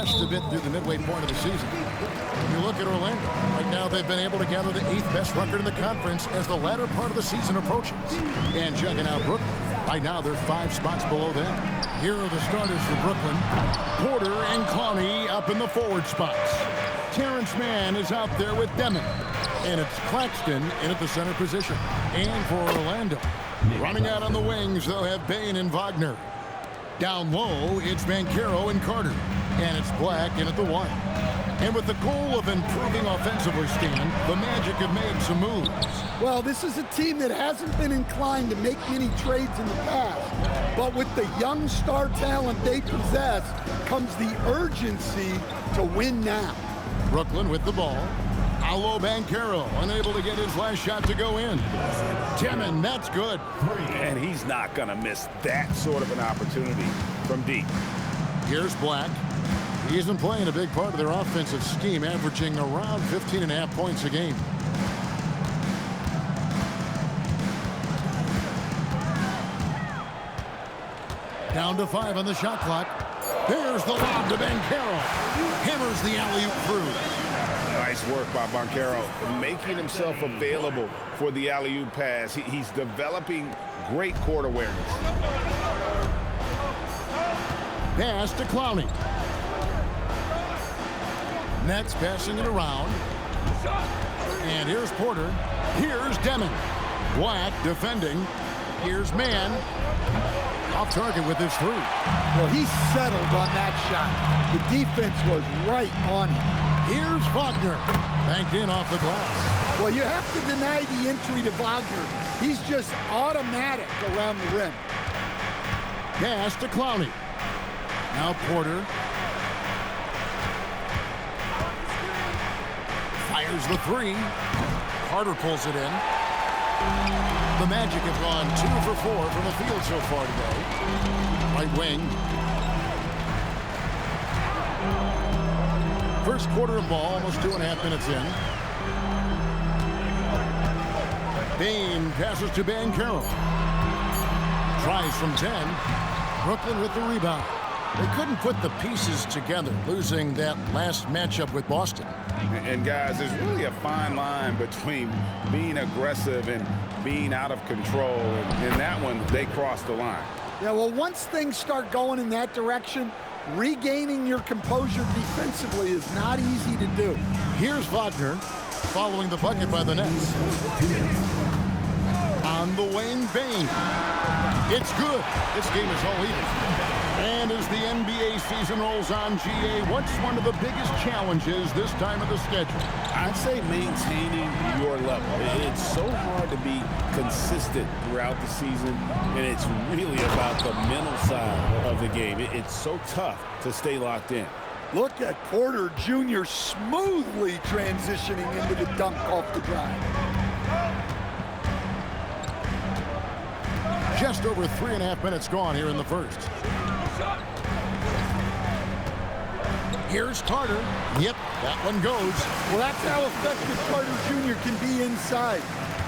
just a bit through the midway point of the season. You look at Orlando. Right now, they've been able to gather the 8th best record in the conference as the latter part of the season approaches. And checking out Brooklyn. Right now, they're 5 spots below them. Here are the starters for Brooklyn. Porter and Clowney up in the forward spots. Terrence Mann is out there with Demon. And it's Claxton in at the center position. And for Orlando, running out on the wings, they'll have Bane and Wagner. Down low, it's Banchero and Carter. And it's Black in at the 1. And with the goal of improving offensively, Stan, the Magic have made some moves. Well, this is a team that hasn't been inclined to make many trades in the past. But with the young star talent they possess comes the urgency to win now. Brooklyn with the ball. Paolo Banchero unable to get his last shot to go in. Demon, that's good. And he's not going to miss that sort of an opportunity from deep. Here's Black. He's been playing a big part of their offensive scheme, averaging around 15.5 points a game. Down to 5 on the shot clock. There's the lob to Banchero. Hammers the alley-oop through. Nice work by Banchero, making himself available for the alley-oop pass. He's developing great court awareness. Pass to Clowney. Nets passing it around. And here's Porter. Here's Demon. Black defending. Here's Mann. Off target with his 3. Well, he settled on that shot. The defense was right on him. Here's Wagner. Banked in off the glass. Well, you have to deny the entry to Wagner. He's just automatic around the rim. Pass to Clowney. Now Porter. Fires the 3. Carter pulls it in. The Magic have gone 2 for 4 from the field so far today. Right wing. First quarter of ball, almost 2.5 minutes in. Bane passes to Banchero. Tries from 10. Brooklyn with the rebound. They couldn't put the pieces together, losing that last matchup with Boston. And guys, there's really a fine line between being aggressive and being out of control. And in that one, they crossed the line. Yeah, well, once things start going in that direction, regaining your composure defensively is not easy to do. Here's Wagner following the bucket by the Nets. On the wing, Bane. It's good. This game is all even. And as the NBA season rolls on, GA, what's one of the biggest challenges this time of the schedule? I'd say maintaining your level. It's so hard to be consistent throughout the season, and it's really about the mental side of the game. It's so tough to stay locked in. Look at Porter Jr. smoothly transitioning into the dunk off the drive. Just over 3.5 minutes gone here in the first. Here's Carter. Yep, that one goes. Well, that's how effective Carter Jr. can be inside,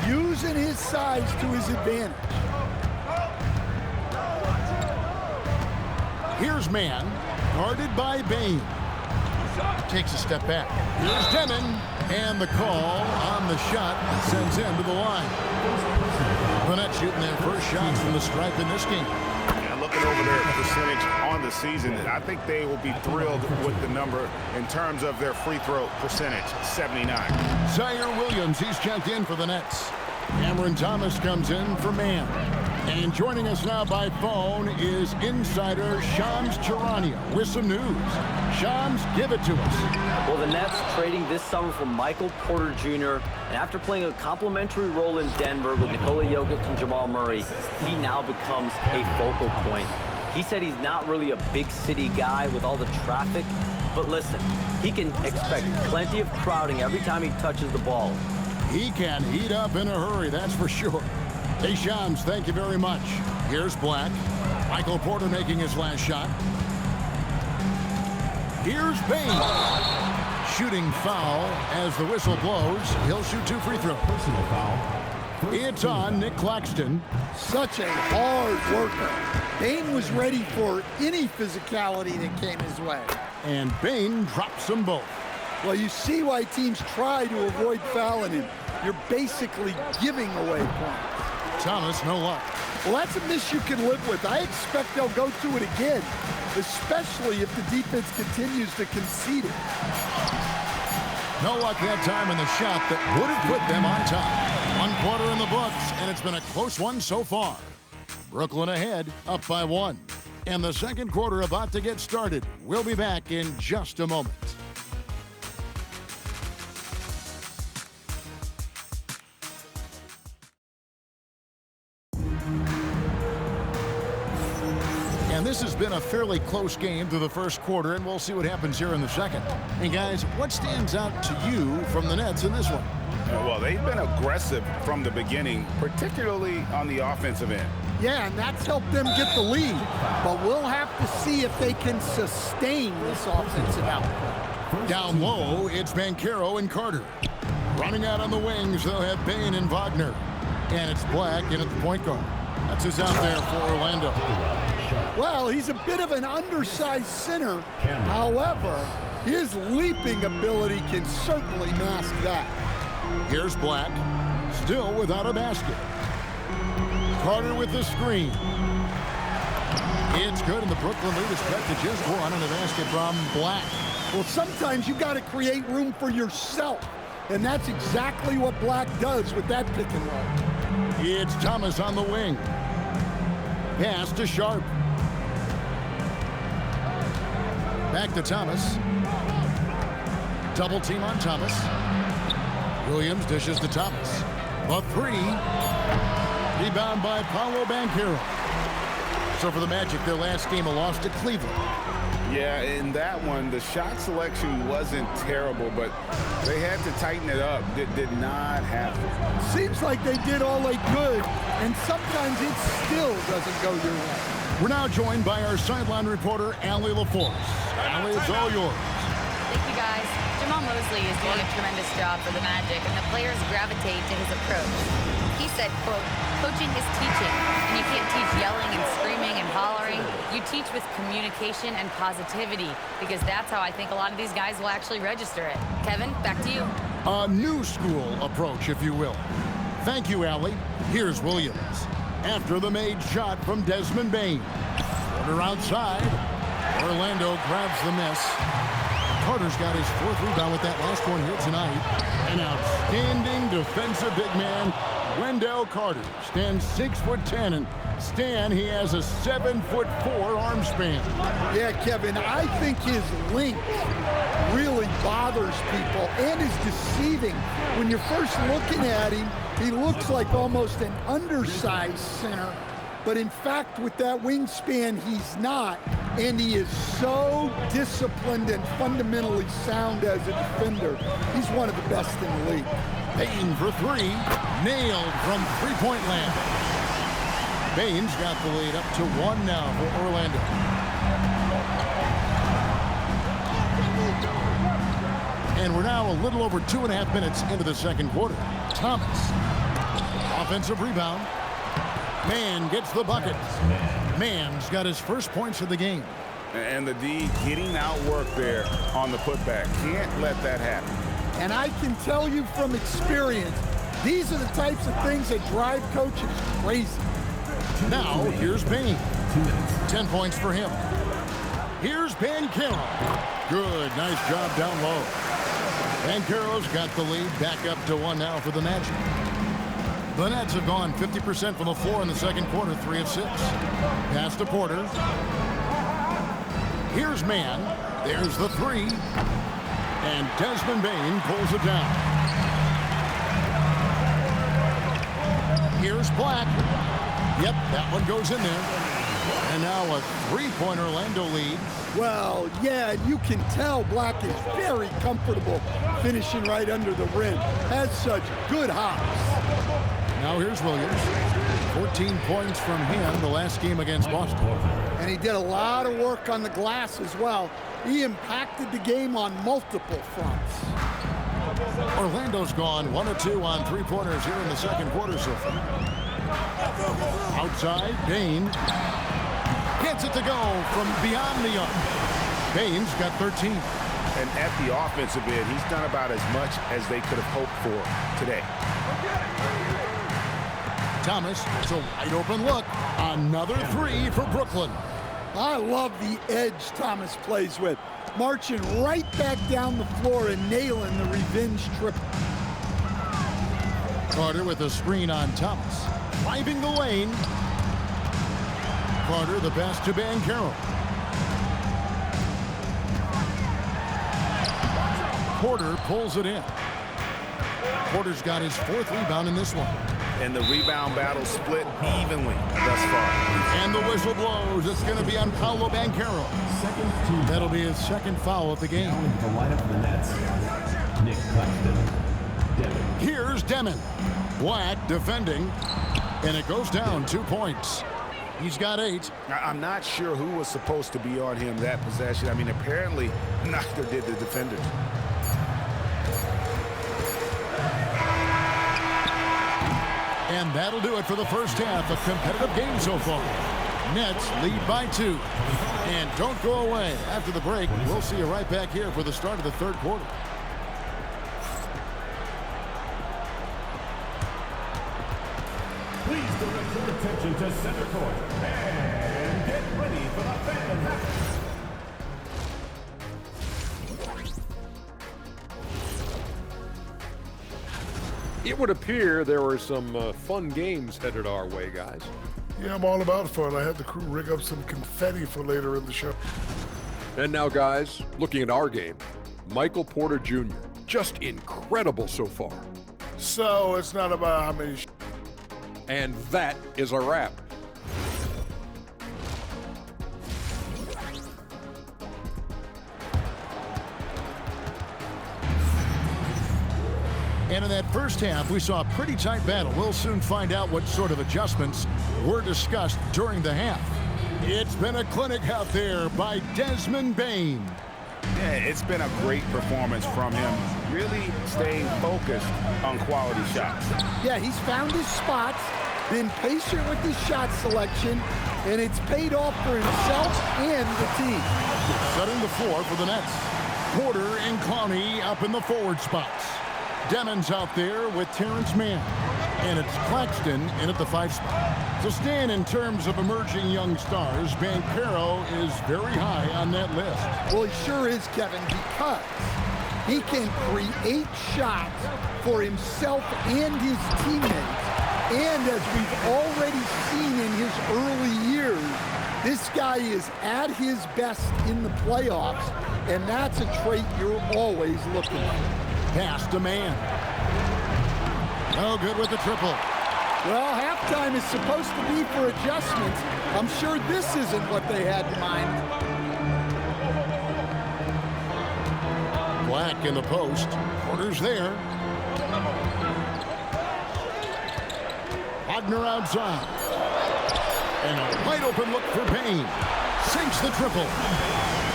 using his size to his advantage. Here's Mann, guarded by Bane. Takes a step back. Here's Demon, and the call on the shot sends him to the line. The Nets shooting their first shots from the stripe in this game. Looking over their percentage on the season, I think they will be thrilled with the number in terms of their free throw percentage, 79. Zaire Williams, he's checked in for the Nets. Cameron Thomas comes in for Mann. And joining us now by phone is insider Shams Charania with some news. Shams, give it to us. Well, the Nets trading this summer for Michael Porter Jr. And after playing a complimentary role in Denver with Nikola Jokic and Jamal Murray, he now becomes a focal point. He said he's not really a big city guy with all the traffic, but listen, he can expect plenty of crowding every time he touches the ball. He can heat up in a hurry, that's for sure. Hey, Shams, thank you very much. Here's Black. Michael Porter making his last shot. Here's Bane. Shooting foul as the whistle blows. He'll shoot 2 free throws. Personal foul. It's on Nick Claxton. Such a hard worker. Bane was ready for any physicality that came his way. And Bane drops them both. Well, you see why teams try to avoid fouling him. You're basically giving away points. Thomas, no luck. Well, that's a miss you can live with. I expect they'll go to it again, especially if the defense continues to concede it. No luck that time in the shot that would have put them on top. 1 quarter in the books, and it's been a close one so far. Brooklyn ahead, up by 1. And the second quarter about to get started. We'll be back in just a moment. And this has been a fairly close game through the first quarter, and we'll see what happens here in the second. And guys, what stands out to you from the Nets in this one? Well, they've been aggressive from the beginning, particularly on the offensive end. Yeah, and that's helped them get the lead. But we'll have to see if they can sustain this offensive output. Down low, it's Banchero and Carter. Running out on the wings, they'll have Bane and Wagner. And it's Black in at the point guard. That's who's out there for Orlando. Well, he's a bit of an undersized center. However, his leaping ability can certainly mask that. Here's Black, still without a basket. Carter with the screen. It's good, and the Brooklyn lead is cut to just 1 on a basket from Black. Well, sometimes you got to create room for yourself, and that's exactly what Black does with that pick and roll. It's Thomas on the wing. Pass to Sharp. Back to Thomas. Double team on Thomas. Williams dishes to Thomas. A 3. Rebound by Paolo Banchero. So for the Magic, their last game, a loss to Cleveland. Yeah, in that one, the shot selection wasn't terrible, but they had to tighten it up. It did not happen. Seems like they did all they could, and sometimes it still doesn't go your way. We're now joined by our sideline reporter, Allie LaForce. Allie, it's all yours. Thank you, guys. Jamal Mosley is doing a tremendous job for the Magic, and the players gravitate to his approach. He said, quote, "Coaching is teaching, and you can't teach yelling and screaming and hollering. You teach with communication and positivity, because that's how I think a lot of these guys will actually register it." Kevin, back to you. A new school approach, if you will. Thank you, Allie. Here's Williams. After the made shot from Desmond Bane. Quarter outside. Orlando grabs the miss. Carter's got his 4th rebound with that last one here tonight. An outstanding defensive big man, Wendell Carter, stands 6'10", and Stan, he has a 7'4" arm span. Yeah, Kevin, I think his length really bothers people and is deceiving. When you're first looking at him, he looks like almost an undersized center. But in fact, with that wingspan, he's not. And he is so disciplined and fundamentally sound as a defender. He's one of the best in the league. Bane for 3. Nailed from three-point land. Bane's got the lead up to 1 now for Orlando. And we're now a little over 2.5 minutes into the second quarter. Thomas. Offensive rebound. Mann gets the bucket. Mann's got his first points of the game. And the D getting outworked there on the putback. Can't let that happen. And I can tell you from experience, these are the types of things that drive coaches crazy. Now, here's Bane. 10 points for him. Here's Banchero. Good, nice job down low. Banchero's got the lead, back up to 1 now for the Magic. The Nets have gone 50% from the floor in the second quarter, 3 of 6. Pass to Porter. Here's Mann. There's the 3. And Desmond Bane pulls it down. Here's Black. Yep, that one goes in there. And now a 3-point Orlando lead. Well, yeah, you can tell Black is very comfortable finishing right under the rim. Has such good hops. Now here's Williams. 14 points from him the last game against Boston. And he did a lot of work on the glass as well. He impacted the game on multiple fronts. Orlando's gone 1 of 2 on 3-pointers here in the second quarter so far. Outside, Bane gets it to go from beyond the arc. Baines got 13. And at the offensive end, he's done about as much as they could have hoped for today. Thomas, it's a wide open look. Another three for Brooklyn. I love the edge Thomas plays with. Marching right back down the floor and nailing the revenge triple. Carter with a screen on Thomas. Driving the lane. Carter the pass to Banchero. Porter pulls it in. Porter's got his 4th rebound in this one. And the rebound battle split evenly thus far. And the whistle blows. It's going to be on Paolo Banchero. That'll be his 2nd foul of the game. The lineup for the Nets, Nick Claxton. Demon. Here's Demon. Black defending. And it goes down 2 points. He's got 8. I'm not sure who was supposed to be on him that possession. I mean, apparently neither did the defenders. And that'll do it for the first half. A competitive game so far. Nets lead by 2. And don't go away. After the break, we'll see you right back here for the start of the 3rd quarter. Please direct your attention to center court and get ready for the Phantom Half. It would appear there were some fun games headed our way, guys. Yeah, I'm all about fun. I had the crew rig up some confetti for later in the show. And now, guys, looking at our game, Michael Porter Jr., just incredible so far. So it's not about how many And that is a wrap. And in that first half, we saw a pretty tight battle. We'll soon find out what sort of adjustments were discussed during the half. It's been a clinic out there by Desmond Bane. Yeah, it's been a great performance from him. Really staying focused on quality shots. Yeah, he's found his spots, been patient with his shot selection, and it's paid off for himself and the team. Setting the floor for the Nets. Porter and Clowney up in the forward spots. Demon's out there with Terrence Mann. And it's Claxton in at the 5 spot. To stand in terms of emerging young stars, Banchero is very high on that list. Well, he sure is, Kevin, because he can create shots for himself and his teammates. And as we've already seen in his early years, this guy is at his best in the playoffs, and that's a trait you're always looking for. Pass to Mann. No good with the triple. Well, halftime is supposed to be for adjustments. I'm sure this isn't what they had in mind. Black in the post. Porter's there. Wagner outside. And a wide open look for Bane. Sinks the triple.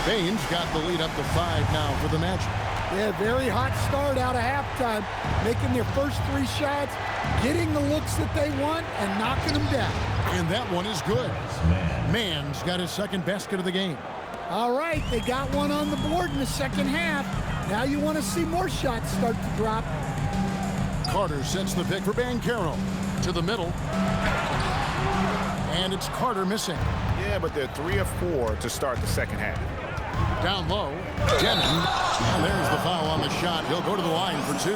Bane's got the lead up to 5 now for the Magic. Yeah, very hot start out of halftime, making their first 3 shots, getting the looks that they want, and knocking them down. And that one is good. Mann's got his 2nd basket of the game. All right, they got one on the board in the second half. Now you want to see more shots start to drop. Carter sets the pick for Banchero. To the middle. And it's Carter missing. Yeah, but they're 3 of 4 to start the second half. Down low, Demon. And there's the foul on the shot. He'll go to the line for 2.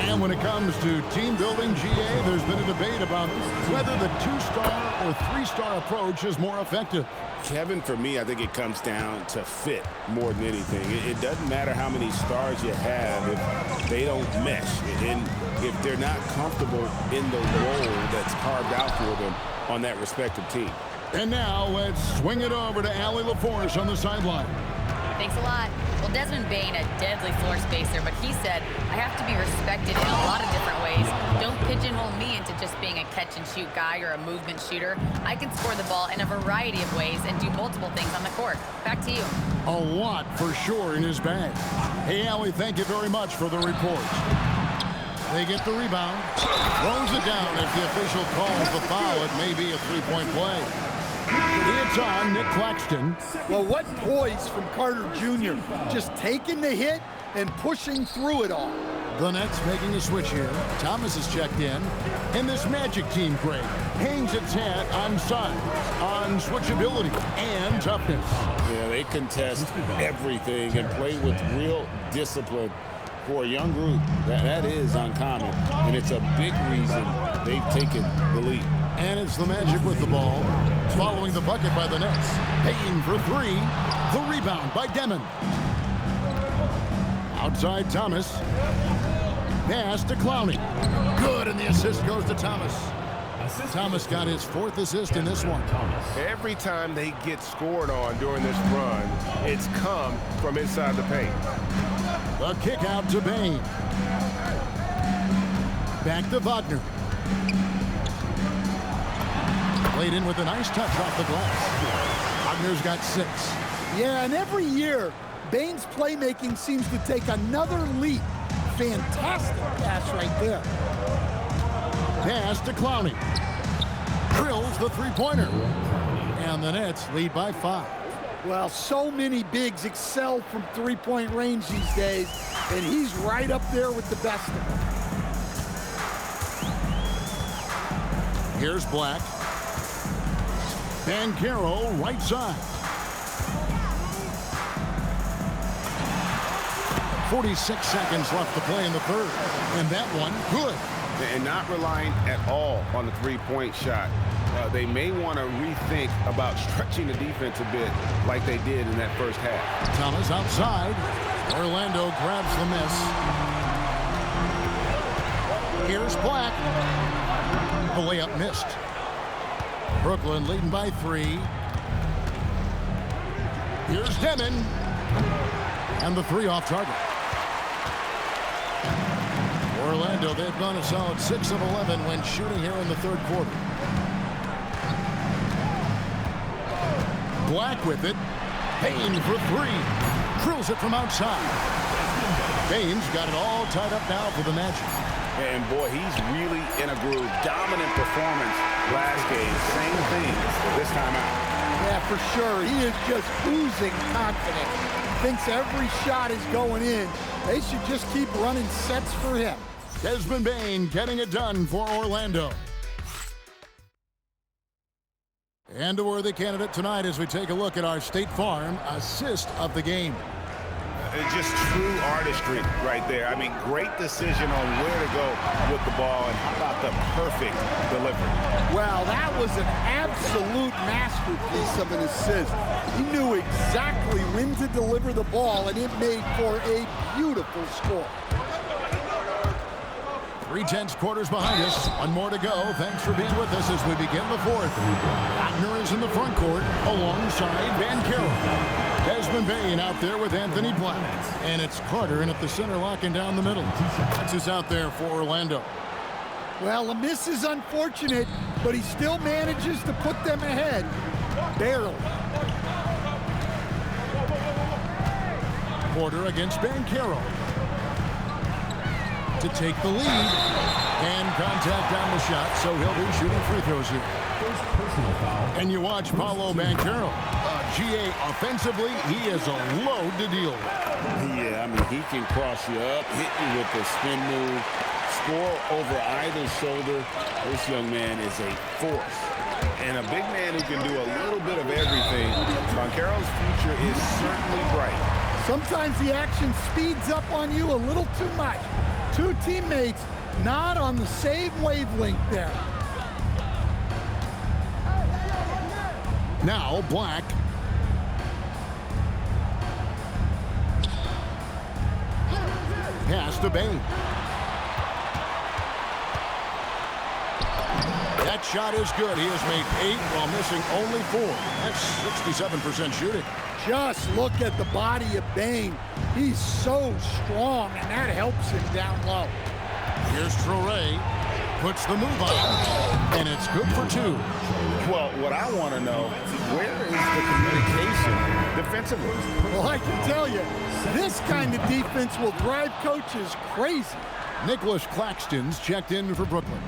And when it comes to team building, GA, there's been a debate about whether the 2-star or 3-star approach is more effective. Kevin, for me, I think it comes down to fit more than anything. It doesn't matter how many stars you have if they don't mesh. And if they're not comfortable in the role that's carved out for them on that respective team. And now let's swing it over to Allie LaForce on the sideline. Thanks a lot. Well, Desmond Bane, a deadly floor spacer, but he said, I have to be respected in a lot of different ways. Don't pigeonhole me into just being a catch-and-shoot guy or a movement shooter. I can score the ball in a variety of ways and do multiple things on the court. Back to you. A lot for sure in his bag. Hey, Allie, thank you very much for the report. They get the rebound. Throws it down. If the official calls the foul, it may be a 3-point play. It's It's on Nick Claxton. Well, what poise from Carter Jr. Just taking the hit and pushing through it all. The Nets making a switch here. Thomas is checked in. And this Magic team, Greg, hangs its hat on size, on switchability, and toughness. Yeah, they contest everything and play with real discipline. For a young group, that is uncommon, and it's a big reason they've taken the lead. And it's the Magic with the ball, following the bucket by the Nets. Payton for three. The rebound by Demon. Outside Thomas. Pass to Clowney. Good, and the assist goes to Thomas. Thomas got his 4th assist in this one. Every time they get scored on during this run, it's come from inside the paint. The kick out to Bane. Back to Wagner. Played in with a nice touch off the glass. Wagner's got 6. Yeah, and every year, Bane's playmaking seems to take another leap. Fantastic pass right there. Pass to Clowney. Drills the three-pointer. And the Nets lead by 5. Well, so many bigs excel from three-point range these days, and he's right up there with the best of them. Here's Black. Banchero, right side. 46 seconds left to play in the third. And that one, good. And not relying at all on the three-point shot. They may want to rethink about stretching the defense a bit like they did in that first half. Thomas outside. Orlando grabs the miss. Here's Black. The layup missed. Brooklyn leading by 3. Here's Demon. And the 3 off target. Orlando, they've gone a solid 6 of 11 when shooting here in the third quarter. Black with it. Payne for 3. Drills it from outside. Payne's got it all tied up now for the Magic. And boy, he's really in a groove. Dominant performance last game. Same thing this time out. Yeah, for sure. He is just oozing confidence. Thinks every shot is going in. They should just keep running sets for him. Desmond Bane getting it done for Orlando. And a worthy candidate tonight as we take a look at our State Farm assist of the game. It's just true artistry right there. I mean, great decision on where to go with the ball, and how about the perfect delivery? Well, that was an absolute masterpiece of an assist. He knew exactly when to deliver the ball, and it made for a beautiful score. 3/10 quarters behind us. One more to go. Thanks for being with us as we begin the fourth. Wagner is in the front court alongside Banchero. Desmond Bane out there with Anthony Black. And it's Carter in at the center, locking down the middle. That's who's out there for Orlando. Well, a miss is unfortunate, but he still manages to put them ahead. Barely. Porter against Banchero. To take the lead. And contact on the shot, so he'll be shooting free throws here. And you watch Paolo Banchero. GA offensively, he is a load to deal with. Yeah, I mean, he can cross you up, hit you with the spin move, score over either shoulder. This young man is a force. And a big man who can do a little bit of everything. Banchero's future is certainly bright. Sometimes the action speeds up on you a little too much. Two teammates not on the same wavelength there. Now Black. Pass to Bane. That shot is good. He has made 8 while missing only 4. That's 67% shooting. Just look at the body of Bane. He's so strong, and that helps him down low. Here's Traoré. Puts the move on, and it's good for 2. Well, what I want to know, where is the communication defensively? Well, I can tell you, this kind of defense will drive coaches crazy. Nicholas Claxton's checked in for Brooklyn.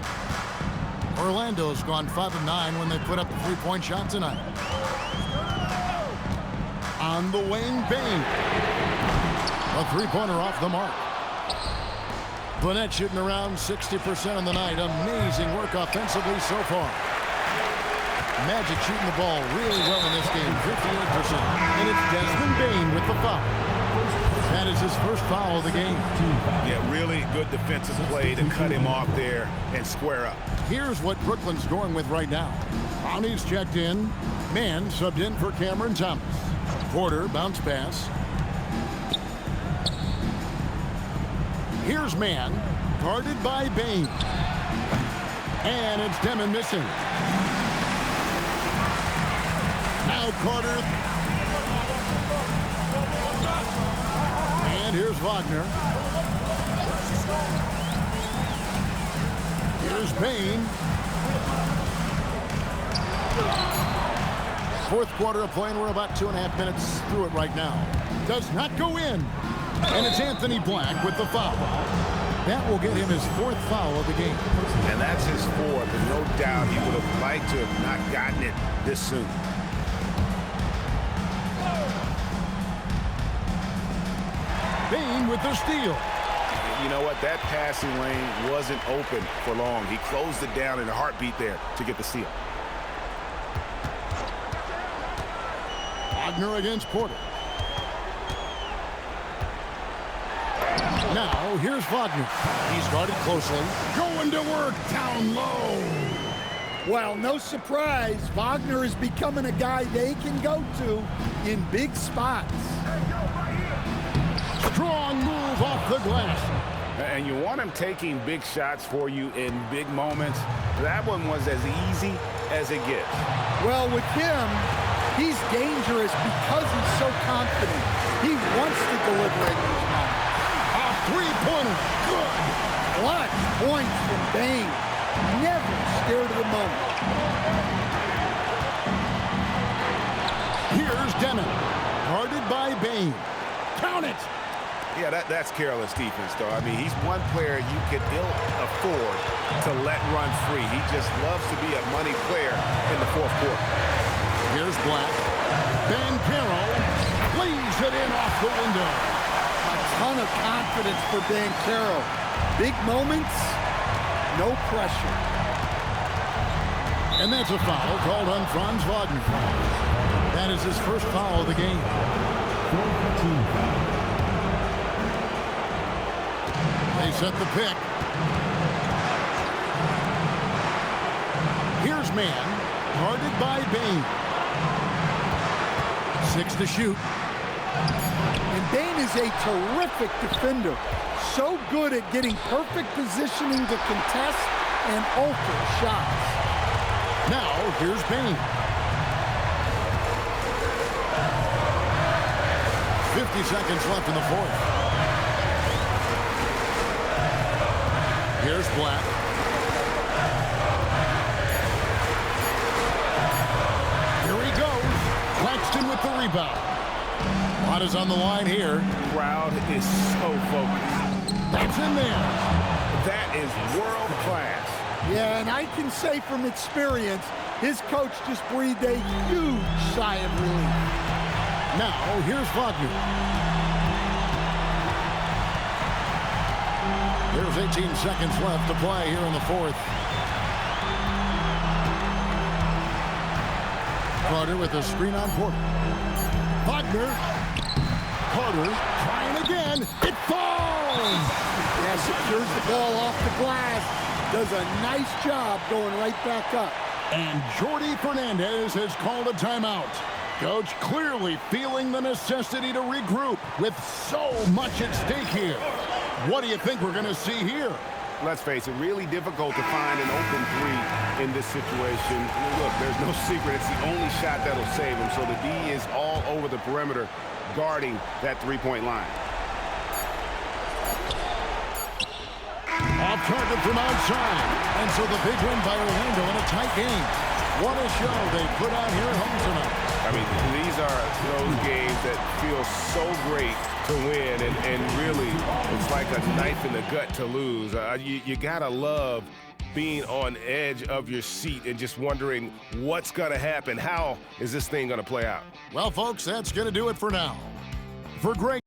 Orlando's gone 5 of 9 when they put up the 3-point shot tonight. On the wing, Bane. A three-pointer off the mark. Gwinnett shooting around 60% on the night. Amazing work offensively so far. Magic shooting the ball really well in this game, 58%. And it's Desmond Bane with the foul. That is his first foul of the game. Yeah, really good defensive play to cut him off there and square up. Here's what Brooklyn's going with right now. Brownie's checked in. Man subbed in for Cameron Thomas. Porter, bounce pass. Here's Man, guarded by Bane. And it's Demon missing. Now Carter. And here's Wagner. Here's Bane. Fourth quarter of play, and we're about 2.5 minutes through it right now. Does not go in. And it's Anthony Black with the foul. That will get him his fourth foul of the game. And that's his fourth, and no doubt he would have liked to have not gotten it this soon. Bane with the steal. You know what? That passing lane wasn't open for long. He closed it down in a heartbeat there to get the steal. Wagner against Porter. Now, here's Wagner. He's guarded closely. Going to work down low. Well, no surprise, Wagner is becoming a guy they can go to in big spots. Strong move off the glass. And you want him taking big shots for you in big moments. That one was as easy as it gets. Well, with him, he's dangerous because he's so confident. He wants to deliver in these moments. A three-pointer. Good. Clutch points from Bane. Never scared of the moment. Here's Demon. Guarded by Bane. Count it. Yeah, that's careless defense, though. I mean, he's one player you could ill afford to let run free. He just loves to be a money player in the fourth quarter. Here's Black. Banchero leaves it in off the window. A ton of confidence for Banchero. Big moments, no pressure. And that's a foul called on Franz Wagner. That is his first foul of the game. They set the pick. Here's Man, guarded by Bane. 6 to shoot. And Bane is a terrific defender. So good at getting perfect positioning to contest and alter shots. Now, here's Bane. 50 seconds left in the fourth. Here's Black. Here he goes. Claxton with the rebound. Lot is on the line here. Crowd is so focused. That's in there. That is world class. Yeah, and I can say from experience, his coach just breathed a huge sigh of relief. Now, here's Wagner. There's 18 seconds left to play here in the fourth. Carter with a screen on Porter. Wagner. Carter trying again. It falls! Yeah, secures the ball off the glass. Does a nice job going right back up. And Jordi Fernandez has called a timeout. Coach clearly feeling the necessity to regroup with so much at stake here. What do you think we're going to see here? Let's face it, really difficult to find an open three in this situation. Look, there's no secret. It's the only shot that'll save him. So the D is all over the perimeter guarding that three-point line. Off target from outside. And so the big win by Orlando in a tight game. What a show they put on here at home tonight. I mean, these are those games that feel so great to win, and really, it's like a knife in the gut to lose. You gotta love being on edge of your seat and just wondering what's going to happen. How is this thing going to play out? Well, folks, that's going to do it for now. For Greg